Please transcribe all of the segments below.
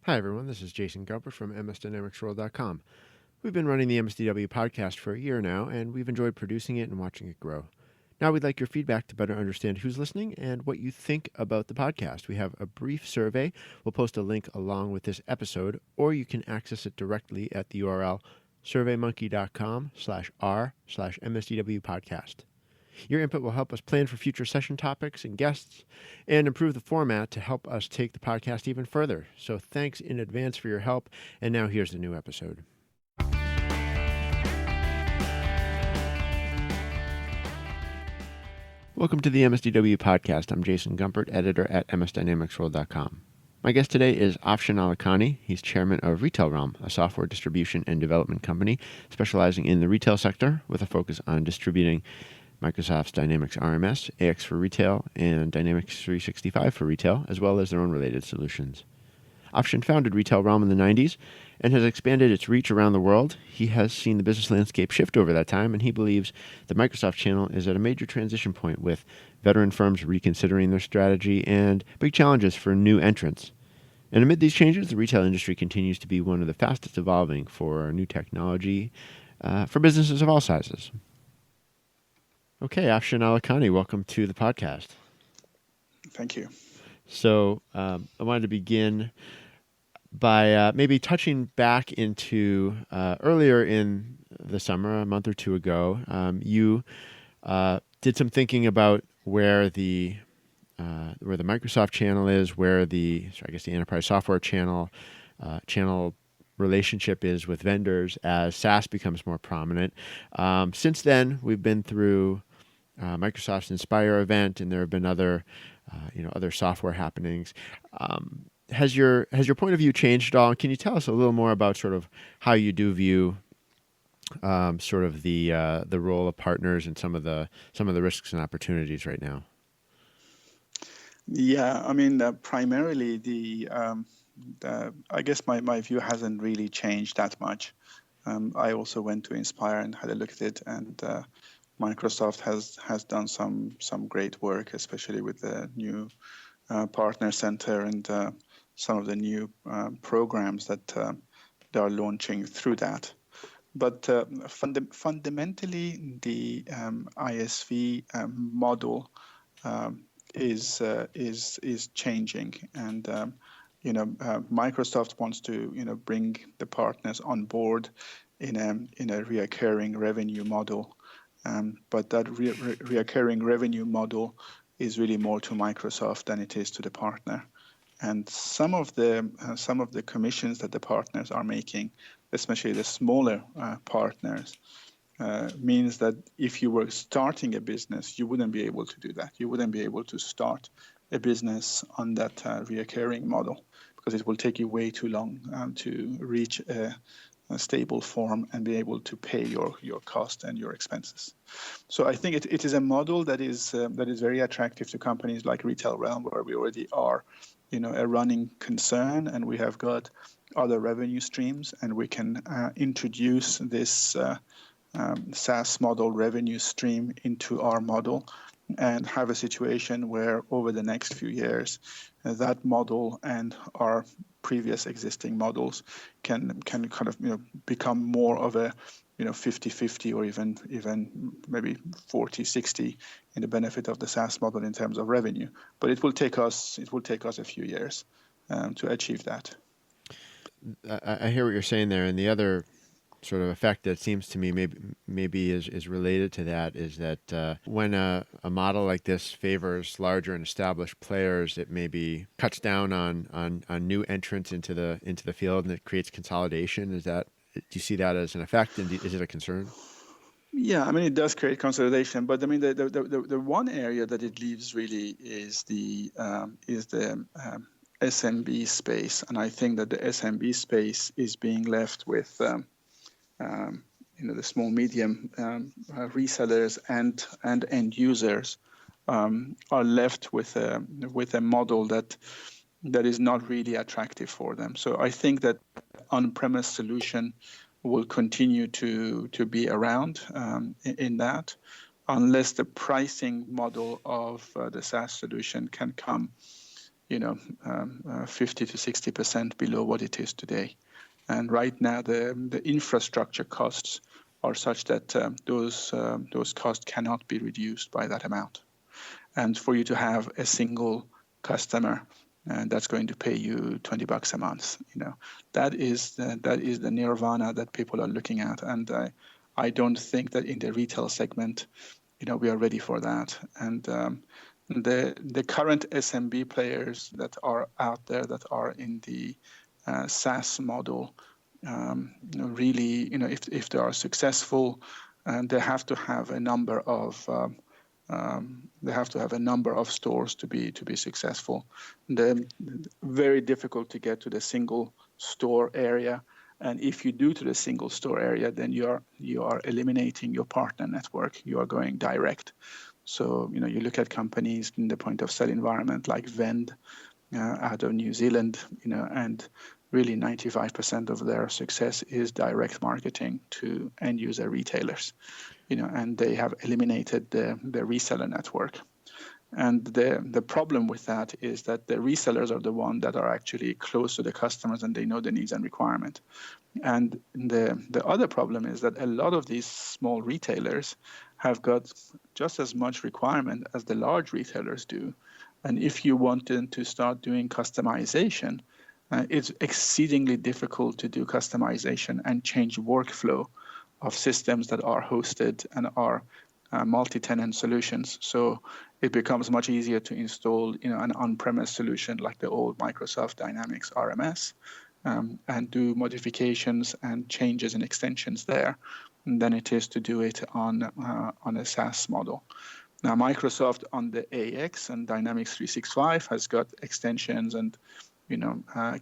Hi, everyone. This is Jason Gumper from MSDynamicsWorld.com. We've been running the MSDW podcast for a year now, and we've enjoyed producing it and watching it grow. Now we'd like your feedback to better understand who's listening and what you think about the podcast. We have a brief survey. We'll post a link along with this episode, or you can access it directly at the URL surveymonkey.com/r/MSDW podcast. Your input will help us plan for future session topics and guests and improve the format to help us take the podcast even further. So thanks in advance for your help. And now here's the new episode. Welcome to the MSDW Podcast. I'm Jason Gumpert, editor at MSDynamicsWorld.com. My guest today is Afshin Alikhani. He's chairman of Retail Realm, a software distribution and development company specializing in the retail sector with a focus on distributing Microsoft's Dynamics RMS, AX for retail, and Dynamics 365 for retail, as well as their own related solutions. Afshin founded Retail Realm in the 90s and has expanded its reach around the world. He has seen the business landscape shift over that time, and he believes the Microsoft channel is at a major transition point with veteran firms reconsidering their strategy and big challenges for new entrants. And amid these changes, the retail industry continues to be one of the fastest evolving for new technology for businesses of all sizes. Okay, Afshin Alikhani, welcome to the podcast. Thank you. So I wanted to begin by maybe touching back into earlier in the summer, a month or two ago. You did some thinking about where the Microsoft channel is, where the enterprise software channel relationship is with vendors as SaaS becomes more prominent. Since then, we've been through Microsoft's Inspire event, and there have been other software happenings. Has your point of view changed at all? Can you tell us a little more about sort of how you do view sort of the role of partners and some of the risks and opportunities right now? Yeah, I mean, primarily I guess my view hasn't really changed that much. I also went to Inspire and had a look at it, and Microsoft has done some great work, especially with the new partner center and some of the new programs that they are launching through that. But fundamentally, the ISV model is changing, and Microsoft wants to bring the partners on board in a reoccurring revenue model. But that reoccurring revenue model is really more to Microsoft than it is to the partner. And some of the commissions that the partners are making, especially the smaller partners, means that if you were starting a business, you wouldn't be able to do that. You wouldn't be able to start a business on that reoccurring model because it will take you way too long to reach a stable form and be able to pay your cost and your expenses. So I think it is a model that is very attractive to companies like Retail Realm, where we already are, a running concern, and we have got other revenue streams, and we can introduce this SaaS model revenue stream into our model and have a situation where over the next few years, that model and our previous existing models can kind of become more of a 50-50 or even maybe 40-60 in the benefit of the SaaS model in terms of revenue. But it will take us a few years to achieve that. I hear what you're saying there, and the other sort of effect that seems to me maybe is related to that is that when a model like this favors larger and established players, it maybe cuts down on new entrants into the field, and it creates consolidation. Do you see that as an effect, and is it a concern? Yeah, I mean, it does create consolidation, but I mean, the one area that it leaves really is the SMB space, and I think that the SMB space is being left with the small medium resellers and end users are left with a model that is not really attractive for them. So I think that on-premise solution will continue to be around in that, unless the pricing model of the SaaS solution can come 50 to 60% below what it is today. And right now, the infrastructure costs are such that those costs cannot be reduced by that amount. And for you to have a single customer that's going to pay you $20 a month, that is the nirvana that people are looking at. And I don't think that in the retail segment, we are ready for that. And the current SMB players that are out there that are in the SaaS model, really, if they are successful, they have to have a number of stores to be successful. They're very difficult to get to the single store area, and if you do to the single store area, then you are eliminating your partner network. You are going direct. So you look at companies in the point of sale environment like Vend out of New Zealand, and really 95% of their success is direct marketing to end user retailers. And they have eliminated the reseller network. And the problem with that is that the resellers are the ones that are actually close to the customers and they know the needs and requirement. And the other problem is that a lot of these small retailers have got just as much requirement as the large retailers do. And if you want them to start doing customization, it's exceedingly difficult to do customization and change workflow of systems that are hosted and are multi-tenant solutions. So it becomes much easier to install, an on-premise solution like the old Microsoft Dynamics RMS, and do modifications and changes and extensions there than it is to do it on a SaaS model. Now, Microsoft on the AX and Dynamics 365 has got extensions and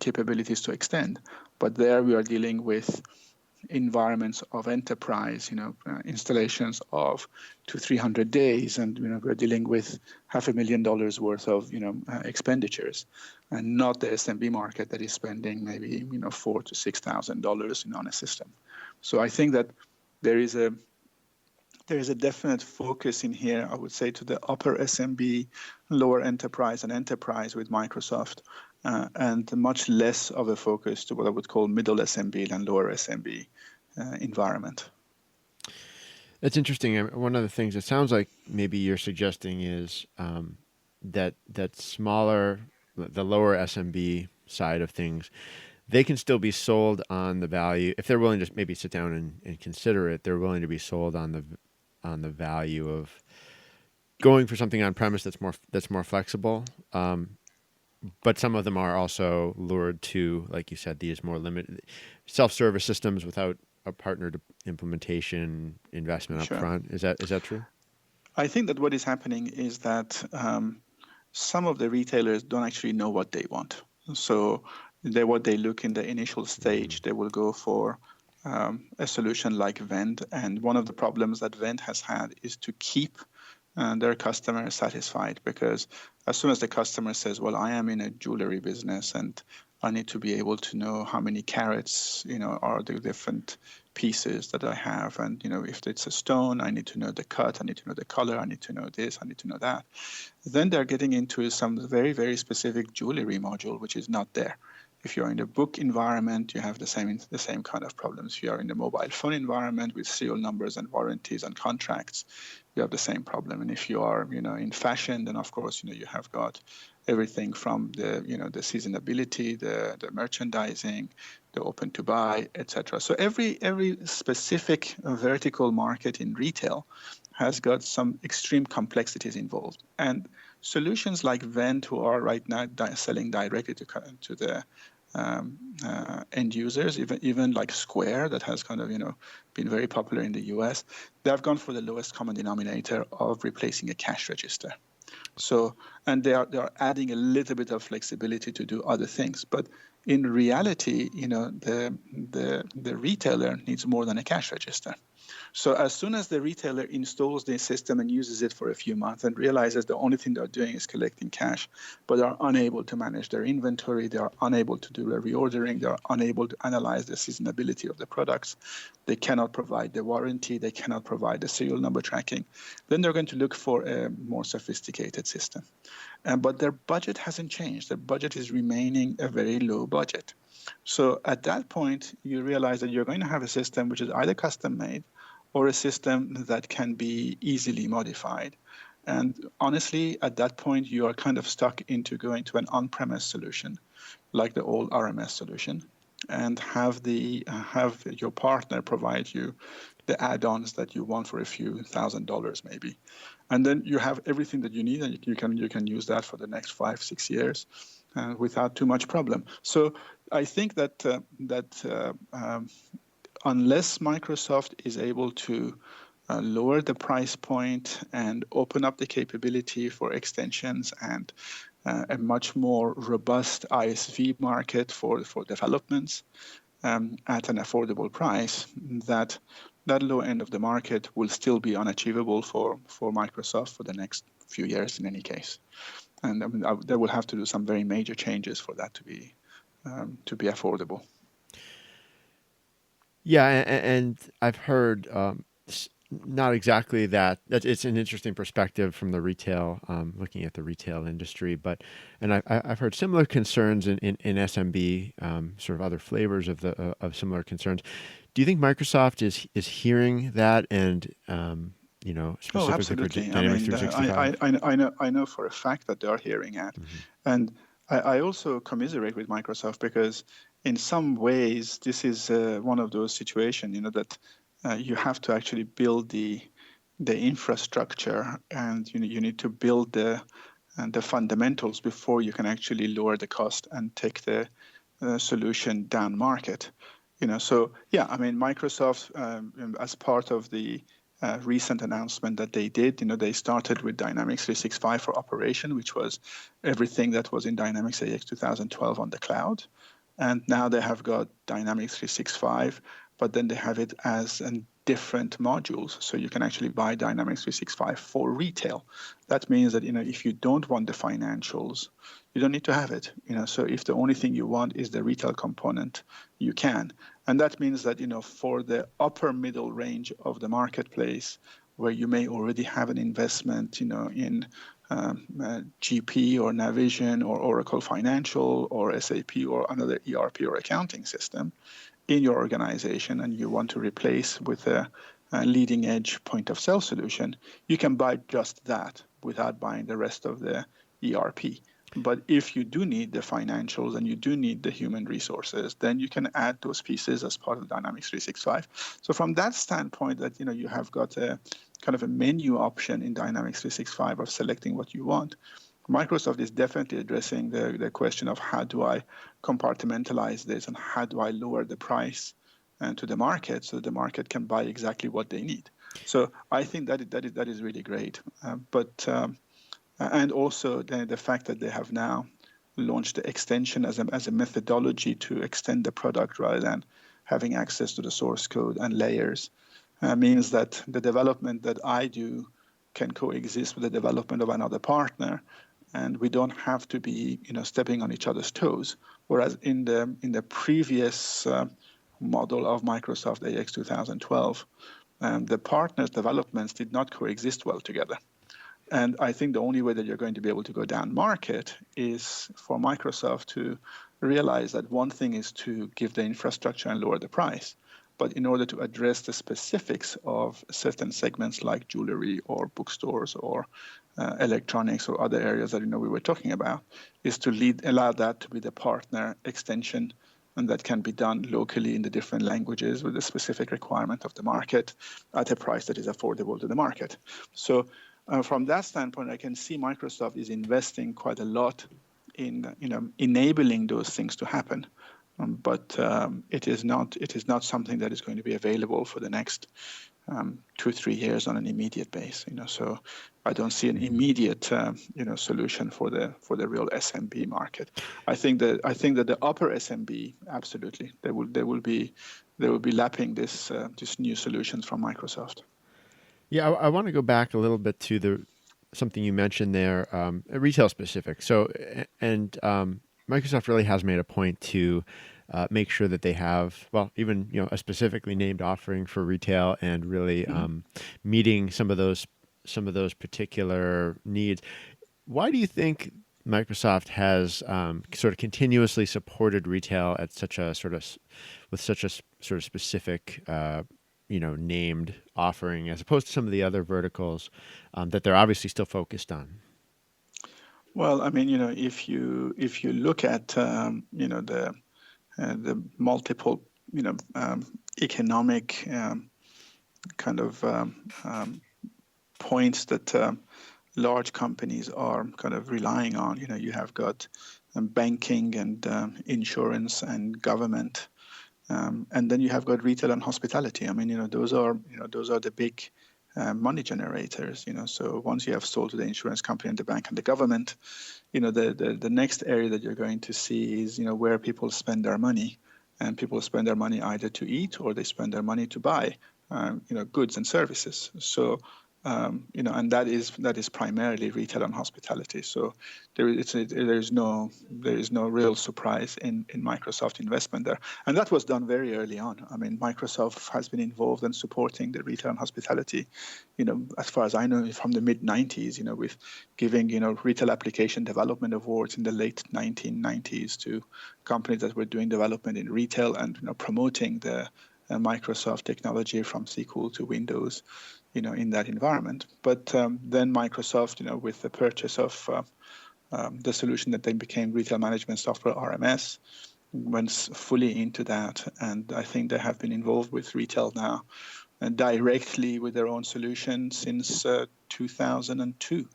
capabilities to extend, but there we are dealing with environments of enterprise, installations of 200-300 days, and we're dealing with $500,000 worth of expenditures, and not the SMB market that is spending maybe $4,000 to $6,000 on a system. So I think that there is a definite focus in here, I would say, to the upper SMB, lower enterprise, and enterprise with Microsoft, and much less of a focus to what I would call middle SMB and lower SMB environment. That's interesting. One of the things it sounds like maybe you're suggesting is that smaller, the lower SMB side of things, they can still be sold on the value if they're willing to maybe sit down and consider it. They're willing to be sold on the value of going for something on premise that's more flexible. But some of them are also lured to, like you said, these more limited self-service systems without a partner implementation investment up front. Is that true? I think that what is happening is that some of the retailers don't actually know what they want. So what they look in the initial stage, they will go for a solution like Vend. And one of the problems that Vend has had is to keep their customer satisfied, because as soon as the customer says, well, I am in a jewelry business and I need to be able to know how many carats, are the different pieces that I have. And, if it's a stone, I need to know the cut, I need to know the color, I need to know this, I need to know that. Then they're getting into some very, very specific jewelry module, which is not there. If you're in the book environment, you have the same kind of problems. If you are in the mobile phone environment with serial numbers and warranties and contracts, you have the same problem. And if you are, in fashion, then of course, you have got everything from the seasonability, the merchandising, the open to buy, etc. So every specific vertical market in retail has got some extreme complexities involved. And solutions like Vend, who are right now selling directly to the end users, even like Square, that has kind of been very popular in the US, they have gone for the lowest common denominator of replacing a cash register. So, and they are adding a little bit of flexibility to do other things, but in reality, the retailer needs more than a cash register. So as soon as the retailer installs the system and uses it for a few months and realizes the only thing they're doing is collecting cash, but are unable to manage their inventory, they are unable to do a reordering, they are unable to analyze the seasonability of the products, they cannot provide the warranty, they cannot provide the serial number tracking, then they're going to look for a more sophisticated system. But their budget hasn't changed. Their budget is remaining a very low budget. So at that point, you realize that you're going to have a system which is either custom made or a system that can be easily modified. And honestly, at that point, you are kind of stuck into going to an on-premise solution, like the old RMS solution, and have your partner provide you the add-ons that you want for a few $1,000s maybe. And then you have everything that you need, and you can use that for the next 5-6 years without too much problem. So I think that unless Microsoft is able to lower the price point and open up the capability for extensions and a much more robust ISV market for developments at an affordable price, that low end of the market will still be unachievable for Microsoft for the next few years in any case. And I mean, they will have to do some very major changes for that to be affordable. Yeah, and I've heard not exactly that. It's an interesting perspective from the retail, looking at the retail industry. And I've heard similar concerns in SMB, sort of other flavors of similar concerns. Do you think Microsoft is hearing that and specifically for Dynamics 365? I know for a fact that they are hearing it, and I also commiserate with Microsoft because in some ways this is one of those situations, that you have to actually build the infrastructure, and you need to build the fundamentals before you can actually lower the cost and take the solution down market. So yeah, I mean, Microsoft, as part of the recent announcement that they did, they started with Dynamics 365 for operation, which was everything that was in Dynamics AX 2012 on the cloud. And now they have got Dynamics 365, but then they have it as different modules. So you can actually buy Dynamics 365 for retail. That means that, if you don't want the financials, you don't need to have it. So if the only thing you want is the retail component, you can. And that means that, for the upper middle range of the marketplace, where you may already have an investment, in GP or Navision or Oracle Financial or SAP or another ERP or accounting system in your organization, and you want to replace with a leading edge point of sale solution, you can buy just that without buying the rest of the ERP. But if you do need the financials and you do need the human resources, then you can add those pieces as part of Dynamics 365. So from that standpoint, that you have got a kind of a menu option in Dynamics 365 of selecting what you want. Microsoft is definitely addressing the question of how do I compartmentalize this and how do I lower the price to the market so the market can buy exactly what they need. So I think that is really great. And also the fact that they have now launched the extension as a methodology to extend the product rather than having access to the source code and layers means that the development that I do can coexist with the development of another partner, and we don't have to be stepping on each other's toes. Whereas in the previous model of Microsoft AX 2012, the partners' developments did not coexist well together. And I think the only way that you're going to be able to go down market is for Microsoft to realize that one thing is to give the infrastructure and lower the price. But in order to address the specifics of certain segments like jewelry or bookstores or electronics or other areas that we were talking about, is to allow that to be the partner extension, and that can be done locally in the different languages with the specific requirement of the market at a price that is affordable to the market. So from that standpoint, I can see Microsoft is investing quite a lot in enabling those things to happen. But it is not something that is going to be available for the next 2-3 years on an immediate base. So I don't see an immediate solution for the real SMB market. I think that the upper SMB, absolutely, they will be lapping this new solutions from Microsoft. Yeah, I want to go back a little bit to something you mentioned there, retail specific. So, and Microsoft really has made a point to make sure that they have, well, even a specifically named offering for retail, and really meeting some of those particular needs. Why do you think Microsoft has sort of continuously supported retail at such a with such a sort of specific named offering, as opposed to some of the other verticals that they're obviously still focused on? Well, I mean, if you look at the multiple economic kind of points that large companies are kind of relying on, you have got banking and insurance and government. And then you have got retail and hospitality. I mean, those are the big money generators. So once you have sold to the insurance company and the bank and the government, the next area that you're going to see is where people spend their money, and people spend their money either to eat or they spend their money to buy goods and services. So and that is primarily retail and hospitality. So there is no real surprise in Microsoft investment there, and that was done very early on. I mean, Microsoft has been involved in supporting the retail and hospitality, as far as I know, from the mid '90s. With giving retail application development awards in the late 1990s to companies that were doing development in retail, and promoting the Microsoft technology from SQL to Windows, in that environment. But then Microsoft, with the purchase of the solution that then became Retail Management Software RMS, went fully into that. And I think they have been involved with retail now and directly with their own solution since 2002.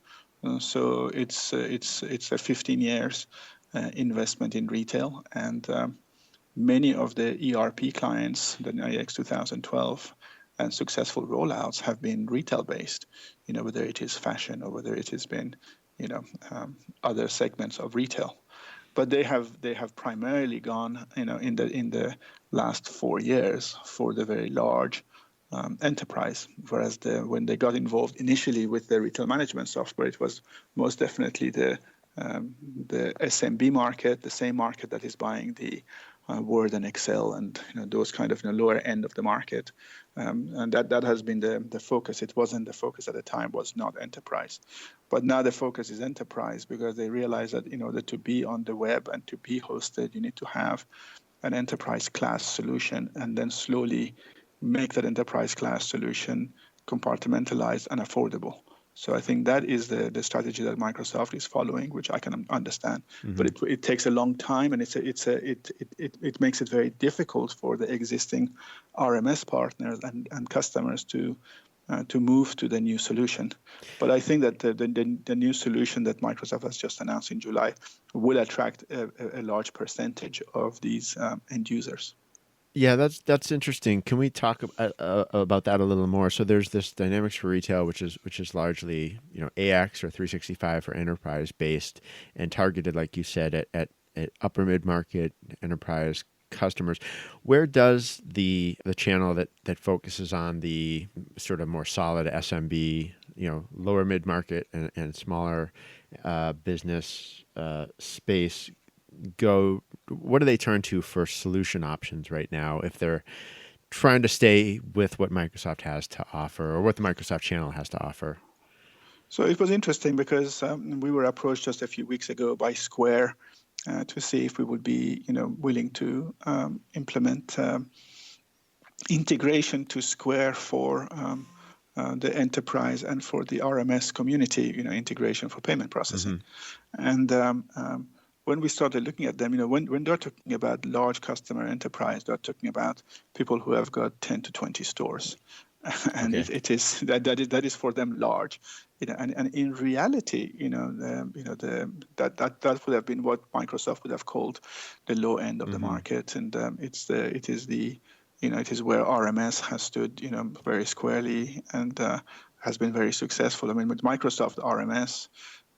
So it's a 15 years investment in retail, and many of the ERP clients, the AX 2012, and successful rollouts have been retail based, whether it is fashion or whether it has been, other segments of retail. But they have primarily gone, in the last 4 years for the very large enterprise. Whereas when they got involved initially with the retail management software, it was most definitely the SMB market, the same market that is buying the Word and Excel and those kind of lower end of the market, and that has been the focus. It wasn't the focus at the time, was not enterprise, but now the focus is enterprise, because they realize that in order to be on the web and to be hosted, you need to have an enterprise class solution, and then slowly make that enterprise class solution compartmentalized and affordable. So I think that is the strategy that Microsoft is following, which I can understand. Mm-hmm. But it takes a long time, and it makes it very difficult for the existing RMS partners and customers to move to the new solution. But I think that the new solution that Microsoft has just announced in July will attract a large percentage of these end users. Yeah, that's interesting. Can we talk about that a little more? So there's this Dynamics for Retail, which is largely AX or 365 for enterprise based and targeted, like you said, at upper mid market enterprise customers. Where does the channel that focuses on the sort of more solid SMB, lower mid market and smaller business space go? What do they turn to for solution options right now if they're trying to stay with what Microsoft has to offer, or what the Microsoft channel has to offer? So it was interesting because we were approached just a few weeks ago by Square to see if we would be willing to implement integration to Square for the enterprise and for the RMS community, integration for payment processing. Mm-hmm. And when we started looking at them, when they're talking about large customer enterprise, they're talking about people who have got 10 to 20 stores. And okay. it is that is for them large, and in reality, that would have been what Microsoft would have called the low end of the market, and it is the It is where RMS has stood, very squarely and has been very successful. I mean, with Microsoft RMS,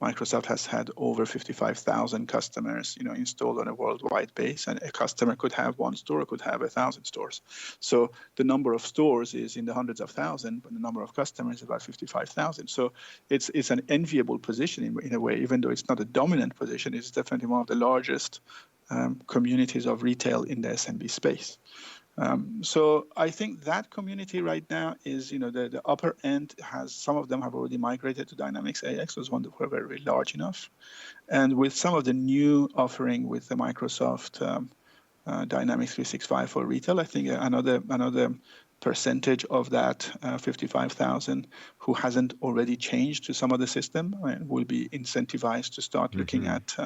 Microsoft has had over 55,000 customers, installed on a worldwide base, and a customer could have one store, could have 1,000 stores. So the number of stores is in the hundreds of thousands, but the number of customers is about 55,000. So it's an enviable position in a way, even though it's not a dominant position. It's definitely one of the largest communities of retail in the SMB space. So I think that community right now is, the upper end has, some of them have already migrated to Dynamics AX, was one that were very large enough. And with some of the new offering with the Microsoft Dynamics 365 for retail, I think another percentage of that 55,000 who hasn't already changed to some other system will be incentivized to start looking at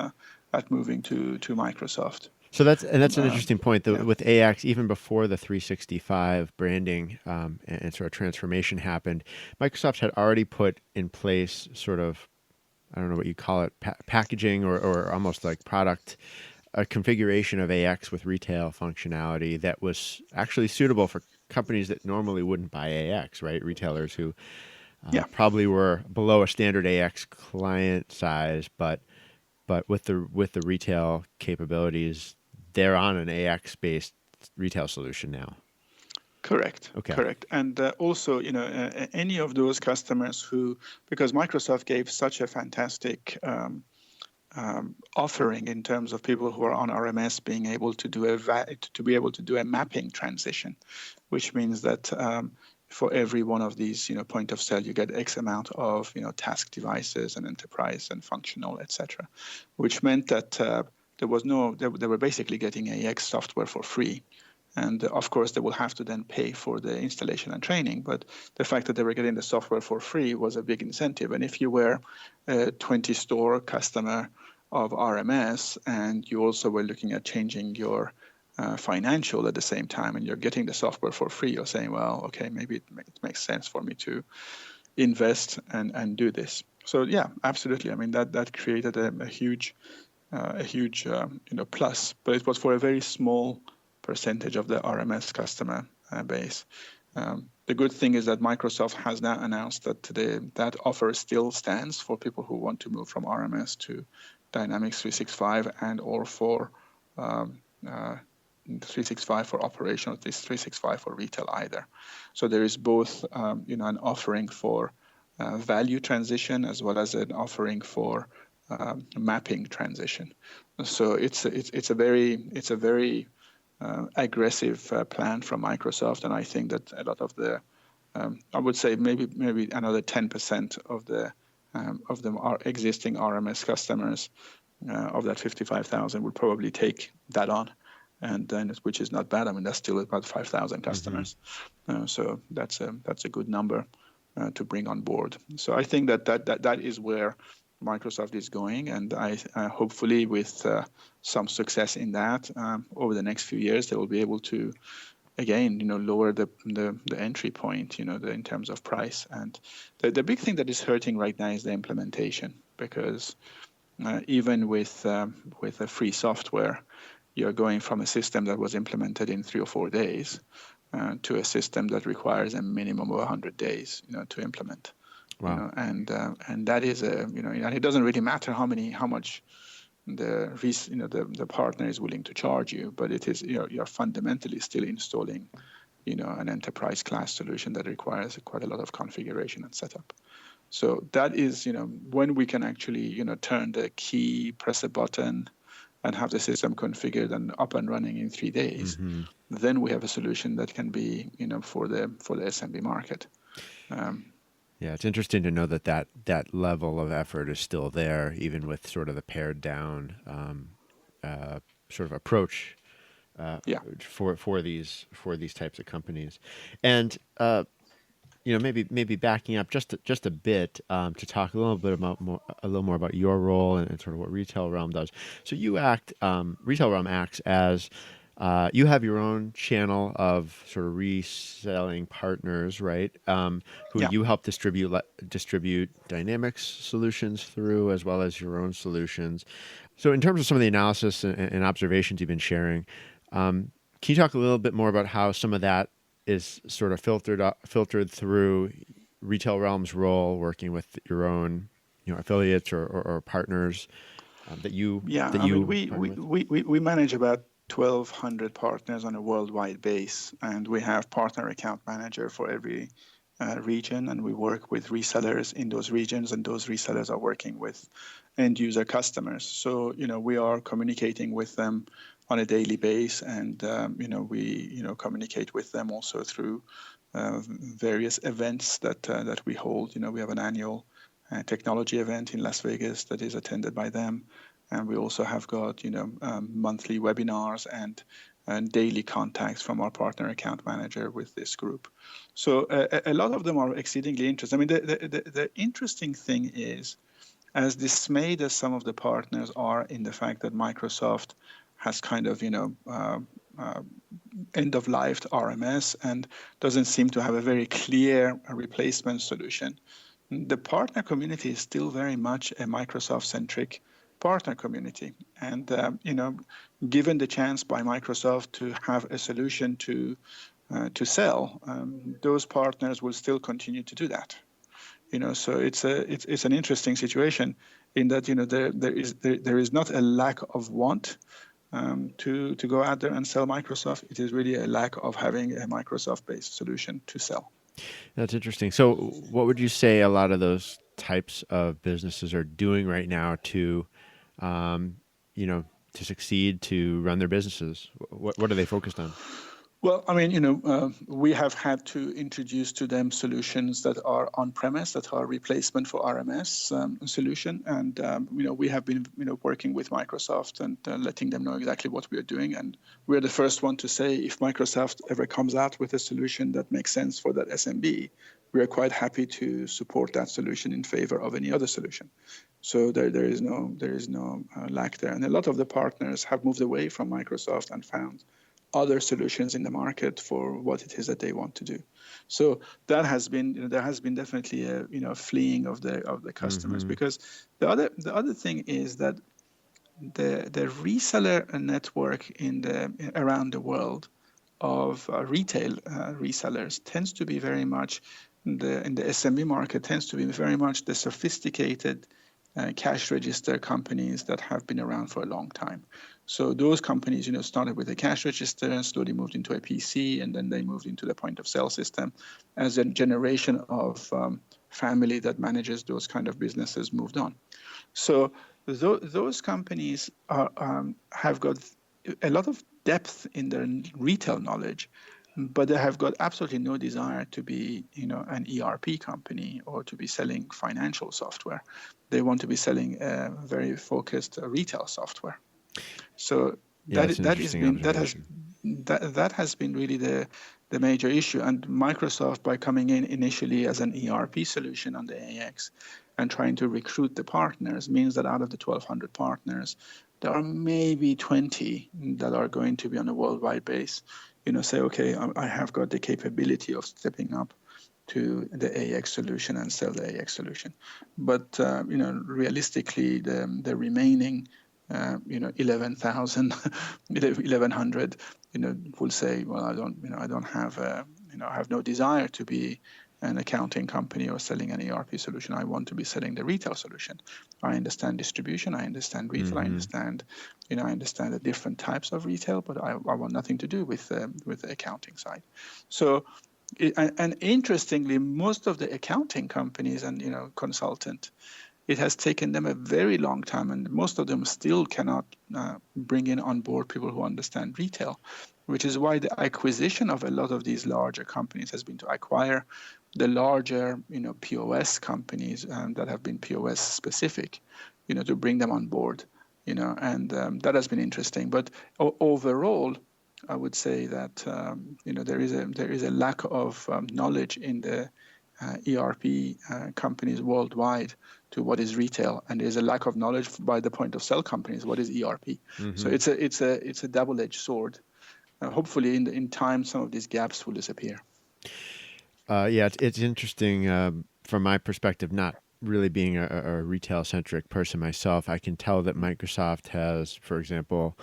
moving to Microsoft. So that's an interesting point. With AX, even before the 365 branding and sort of transformation happened, Microsoft had already put in place sort of, I don't know what you call it, packaging or almost like product, a configuration of AX with retail functionality that was actually suitable for companies that normally wouldn't buy AX, right? Retailers who probably were below a standard AX client size, but with the retail capabilities, they're on an AX-based retail solution now. Correct. Okay. Correct. And also, any of those customers who, because Microsoft gave such a fantastic offering in terms of people who are on RMS being able to do a mapping transition, which means that for every one of these, point of sale, you get X amount of, task devices and enterprise and functional, etc., which meant that they were basically getting AX software for free. And of course, they will have to then pay for the installation and training. But the fact that they were getting the software for free was a big incentive. And if you were a 20-store customer of RMS and you also were looking at changing your financial at the same time, and you're getting the software for free, you're saying, well, okay, maybe it makes sense for me to invest and do this. So yeah, absolutely. I mean, that created a huge plus, but it was for a very small percentage of the RMS customer base. The good thing is that Microsoft has now announced that that offer still stands for people who want to move from RMS to Dynamics 365 and or for 365 for operational, 365 for retail either. So there is both an offering for value transition as well as an offering for mapping transition. So it's a very aggressive plan from Microsoft, and I think that a lot of the I would say maybe another 10% of them are existing RMS customers of that 55,000 would probably take that on, and then which is not bad. I mean, that's still about 5,000 customers. So that's a good number to bring on board. So I think that is where Microsoft is going, and I hopefully with some success in that over the next few years, they will be able to again, lower the entry point, in terms of price. And the big thing that is hurting right now is the implementation, because even with a free software, you're going from a system that was implemented in 3 or 4 days to a system that requires a minimum of 100 days, to implement. Wow. And that is and it doesn't really matter how much the partner is willing to charge you, but it is you're fundamentally still installing an enterprise class solution that requires quite a lot of configuration and setup. So that is when we can actually turn the key, press a button, and have the system configured and up and running in 3 days, then we have a solution that can be for the SMB market. Yeah, it's interesting to know that level of effort is still there, even with sort of the pared down sort of approach for these types of companies, and maybe backing up just a bit to talk a little more about your role and sort of what Retail Realm does. So you Retail Realm acts as you have your own channel of sort of reselling partners, right? Who you help distribute Dynamics solutions through, as well as your own solutions. So in terms of some of the analysis and observations you've been sharing, Can you talk a little bit more about how some of that is sort of filtered through Retail Realm's role, working with your own, affiliates or partners that you Yeah, that I mean, you we partner we with? we manage about 1,200 partners on a worldwide base, and we have partner account manager for every region, and we work with resellers in those regions, and those resellers are working with end user customers. So, we are communicating with them on a daily basis, and we communicate with them also through various events that we hold. We have an annual technology event in Las Vegas that is attended by them, and we also have got monthly webinars and daily contacts from our partner account manager with this group. So a lot of them are exceedingly interested. I mean, the interesting thing is, as dismayed as some of the partners are in the fact that Microsoft has kind of end of life RMS and doesn't seem to have a very clear replacement solution, the partner community is still very much a Microsoft-centric partner community. And, given the chance by Microsoft to have a solution to sell, those partners will still continue to do that. So it's an interesting situation in that, there is not a lack of want to go out there and sell Microsoft. It is really a lack of having a Microsoft-based solution to sell. That's interesting. So, what would you say a lot of those types of businesses are doing right now to, um, to succeed, to run their businesses? What are they focused on? Well, I mean, we have had to introduce to them solutions that are on-premise, that are replacement for RMS solution, and we have been working with Microsoft and letting them know exactly what we are doing. And we're the first one to say, if Microsoft ever comes out with a solution that makes sense for that SMB, we are quite happy to support that solution in favor of any other solution. So there is no lack there, and a lot of the partners have moved away from Microsoft and found other solutions in the market for what it is that they want to do. So that has been there has been definitely a fleeing of the customers, because the other thing is that the reseller network around the world of retail resellers tends to be very much in the SMB market tends to be very much the sophisticated cash register companies that have been around for a long time. So those companies, started with a cash register and slowly moved into a PC, and then they moved into the point of sale system. As a generation of family that manages those kind of businesses moved on. So those companies have got a lot of depth in their retail knowledge, but they have got absolutely no desire to be, an ERP company or to be selling financial software. They want to be selling very focused retail software. So Yeah, that has been really the major issue. And Microsoft, by coming in initially as an ERP solution on the AX and trying to recruit the partners, means that out of the 1,200 partners, there are maybe 20 that are going to be on a worldwide base. Say, okay, I have got the capability of stepping up to the AX solution and sell the AX solution. But realistically, the remaining 11,000, 1,100, will say, well, I don't have, I have no desire to be an accounting company or selling an ERP solution. I want to be selling the retail solution. I understand distribution. I understand retail. I understand, I understand the different types of retail, but I want nothing to do with the accounting side. So, and interestingly, most of the accounting companies and consultant, it has taken them a very long time, and most of them still cannot bring on board people who understand retail, which is why the acquisition of a lot of these larger companies has been to acquire the larger, POS companies that have been POS specific, to bring them on board, and that has been interesting. But overall, I would say that there is a lack of knowledge in the ERP companies worldwide to what is retail, and there's a lack of knowledge by the point of sale companies what is ERP. So it's a double-edged sword. Hopefully, in time, some of these gaps will disappear. Yeah, it's interesting from my perspective, not really being a retail-centric person myself. I can tell that Microsoft has, for example,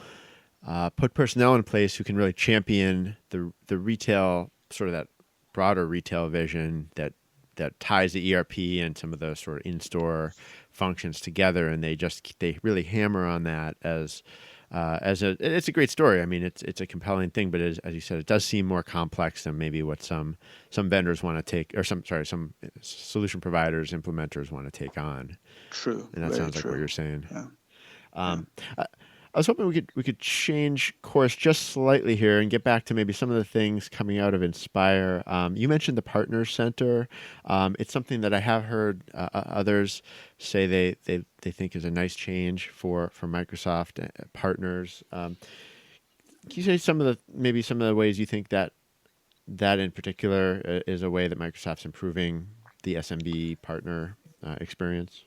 put personnel in place who can really champion the retail, sort of that broader retail vision that ties the ERP and some of those sort of in-store functions together, and they really hammer on that as it's a great story. I mean, it's a compelling thing, but as you said, it does seem more complex than maybe what some vendors want to take, or some solution providers, implementers want to take on. True. And that Very sounds like true. what you're saying. Yeah. I was hoping we could change course just slightly here and get back to maybe some of the things coming out of Inspire. You mentioned the Partners Center. It's something that I have heard others say they think is a nice change for Microsoft partners. Can you say some of the ways you think that in particular is a way that Microsoft's improving the SMB partner experience?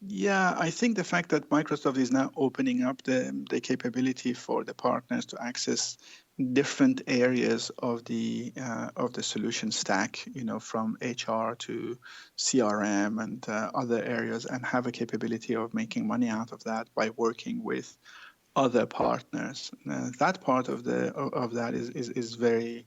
Yeah, I think the fact that Microsoft is now opening up the capability for the partners to access different areas of the solution stack, from HR to CRM and other areas, and have a capability of making money out of that by working with other partners. That part of that is very,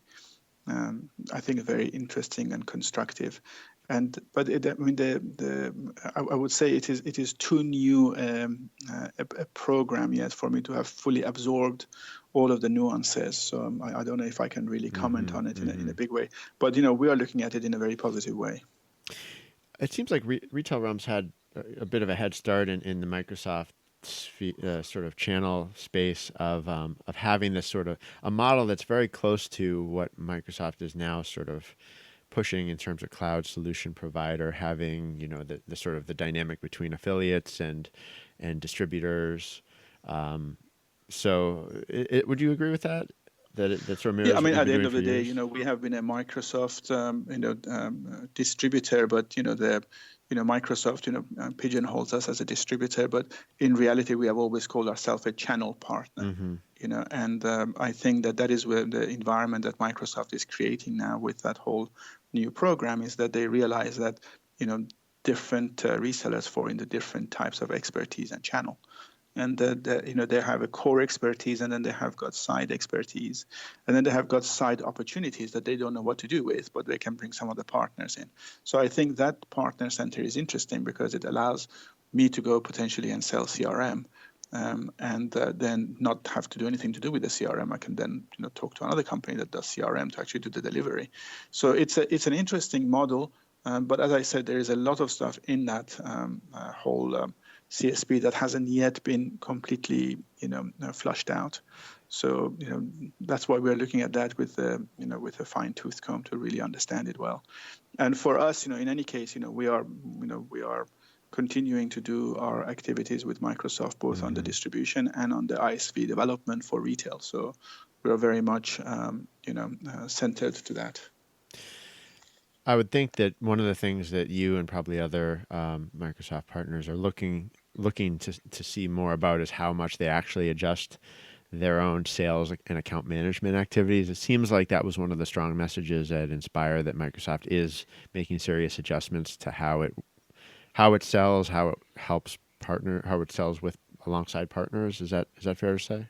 I think, very interesting and constructive. But I would say it is too new a program yet for me to have fully absorbed all of the nuances. So I don't know if I can really comment on it in a big way. But we are looking at it in a very positive way. It seems like Retail Realms had a bit of a head start in the Microsoft sort of channel space of having this sort of a model that's very close to what Microsoft is now sort of pushing in terms of cloud solution provider, having the sort of the dynamic between affiliates and distributors. So would you agree with that? That sort of mirrors. Yeah, I mean, what at the you've end been of the doing for day, years? we have been a Microsoft, distributor, but Microsoft, pigeonholes us as a distributor, but in reality, we have always called ourselves a channel partner. And I think that is where the environment that Microsoft is creating now with that whole new program is that they realize that different resellers fall into different types of expertise and channel. And they have a core expertise, and then they have got side expertise, and then they have got side opportunities that they don't know what to do with, but they can bring some of the partners in. So I think that partner center is interesting because it allows me to go potentially and sell CRM, and then not have to do anything to do with the CRM. I can then talk to another company that does CRM to actually do the delivery. So it's an interesting model, but as I said, there is a lot of stuff in that whole CSP that hasn't yet been completely, flushed out. So, that's why we're looking at that with a fine-tooth comb to really understand it well. And for us, in any case, we are continuing to do our activities with Microsoft, both on the distribution and on the ISV development for retail. So we are very much, centered to that. I would think that one of the things that you and probably other Microsoft partners are looking to see more about is how much they actually adjust their own sales and account management activities. It seems like that was one of the strong messages at Inspire, that Microsoft is making serious adjustments to how it sells, how it helps partner, how it sells with alongside partners. Is that fair to say?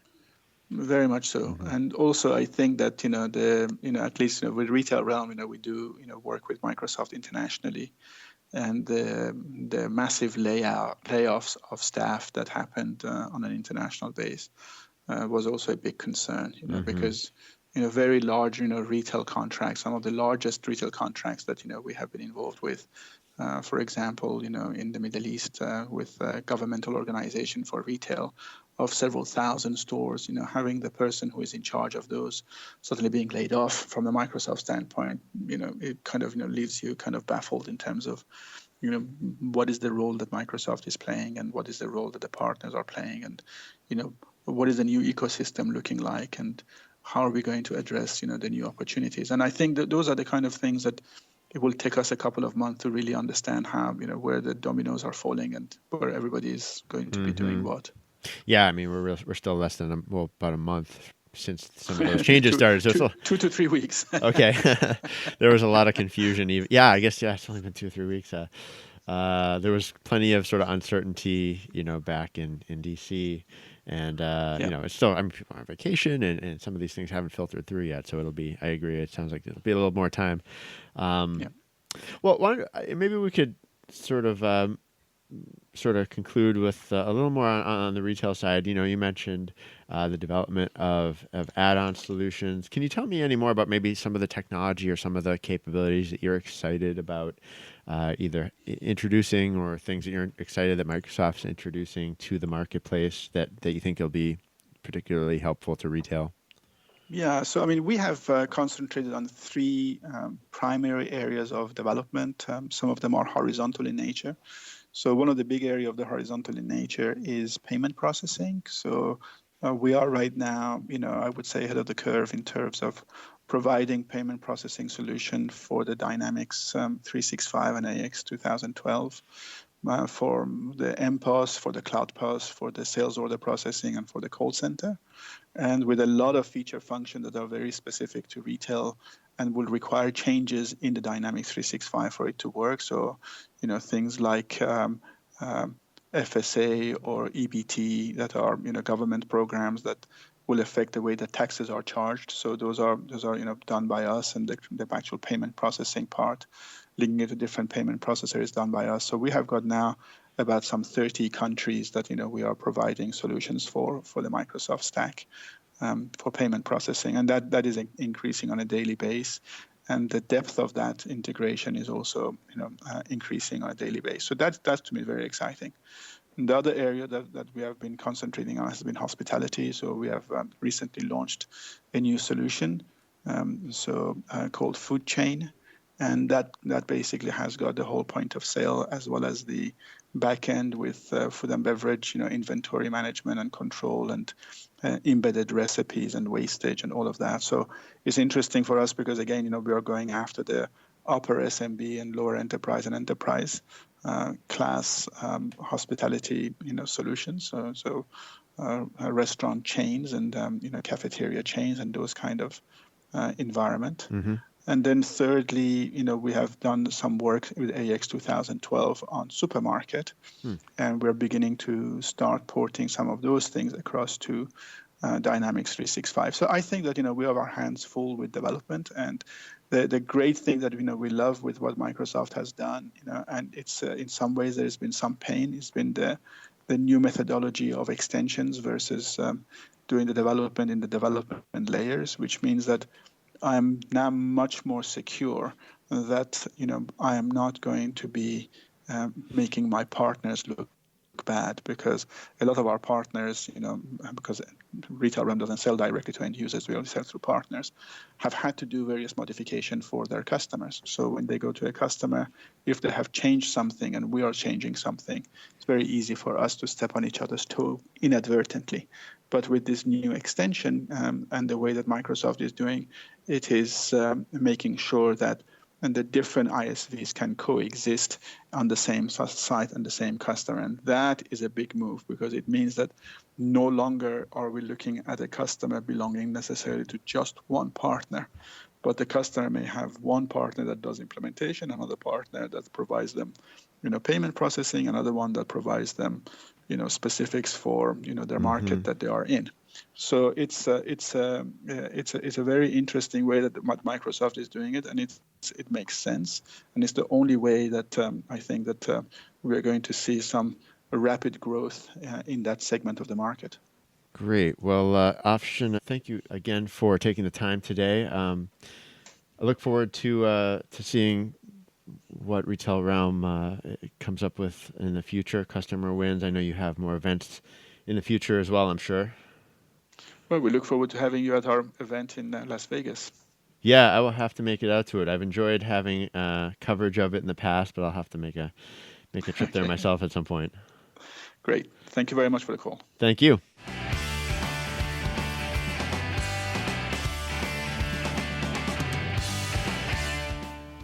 Very much so. And also I think that, at least, with Retail Realm, we do, work with Microsoft internationally, and the massive layoffs of staff that happened on an international base was also a big concern, because, very large, retail contracts, some of the largest retail contracts that, we have been involved with, for example, in the Middle East with a governmental organization for retail of several thousand stores, having the person who is in charge of those suddenly being laid off from the Microsoft standpoint, it kind of, leaves you kind of baffled in terms of, what is the role that Microsoft is playing, and what is the role that the partners are playing, and, what is the new ecosystem looking like, and how are we going to address, the new opportunities. And I think that those are the kind of things that it will take us a couple of months to really understand how, where the dominoes are falling and where everybody is going to be doing what. Yeah, I mean, we're still less than about a month since some of those changes started. So 2 to 3 weeks. Okay. There was a lot of confusion. I guess, it's only been 2 or 3 weeks. There was plenty of sort of uncertainty, back in DC. And, it's still, people are on vacation and some of these things haven't filtered through yet. So I agree. It sounds like it'll be a little more time. Well, maybe we could sort of conclude with a little more on the retail side. You mentioned the development of add-on solutions. Can you tell me any more about maybe some of the technology or some of the capabilities that you're excited about either introducing or things that you're excited that Microsoft's introducing to the marketplace that you think will be particularly helpful to retail? Yeah, so we have concentrated on three primary areas of development. Some of them are horizontal in nature. So one of the big areas of the horizontal in nature is payment processing. So we are right now, I would say ahead of the curve in terms of providing payment processing solution for the Dynamics 365 and AX 2012. For the MPOS, for the Cloud POS, for the sales order processing, and for the call center. And with a lot of feature functions that are very specific to retail and will require changes in the Dynamics 365 for it to work. So, things like FSA or EBT that are, government programs that will affect the way that taxes are charged. So those are done by us, and the actual payment processing part, linking it to different payment processors, is done by us. So we have got now about some 30 countries that we are providing solutions for the Microsoft stack for payment processing, and that is increasing on a daily basis. And the depth of that integration is also increasing on a daily basis. So that's to me very exciting. And the other area that we have been concentrating on has been hospitality. So we have recently launched a new solution called Food Chain. And that basically has got the whole point of sale as well as the back end with food and beverage, inventory management and control and embedded recipes and wastage and all of that. So it's interesting for us because, again, we are going after the upper SMB and lower enterprise and enterprise class hospitality, solutions. So restaurant chains and, cafeteria chains and those kind of environment. Mm-hmm. And then thirdly, we have done some work with AX 2012 on supermarket, and we're beginning to start porting some of those things across to Dynamics 365. So I think that, we have our hands full with development, and the great thing that, we love with what Microsoft has done, and it's in some ways there's been some pain. It's been the new methodology of extensions versus doing the development in the development layers, which means that I'm now much more secure that, I am not going to be making my partners look bad, because a lot of our partners, because Retail Realm doesn't sell directly to end users, we only sell through partners, have had to do various modifications for their customers. So when they go to a customer, if they have changed something and we are changing something, it's very easy for us to step on each other's toe inadvertently. But with this new extension and the way that Microsoft is doing, it is making sure that the different ISVs can coexist on the same site and the same customer. And that is a big move, because it means that no longer are we looking at a customer belonging necessarily to just one partner, but the customer may have one partner that does implementation, another partner that provides them, payment processing, another one that provides them, specifics for, their market that they are in. So it's a very interesting way that what Microsoft is doing it, and it makes sense, and it's the only way that I think that we're going to see some rapid growth in that segment of the market. Great. Well, Afshin, thank you again for taking the time today. I look forward to seeing what Retail Realm comes up with in the future, customer wins. I know you have more events in the future as well, I'm sure. Well, we look forward to having you at our event in Las Vegas. Yeah, I will have to make it out to it. I've enjoyed having coverage of it in the past, but I'll have to make a trip there myself at some point. Great. Thank you very much for the call. Thank you.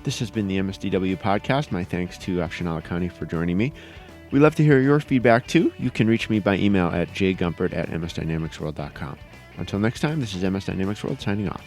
This has been the MSDW Podcast. My thanks to Afshin Alikhani for joining me. We'd love to hear your feedback too. You can reach me by email at jgumpert@msdynamicsworld.com. Until next time, this is MS Dynamics World signing off.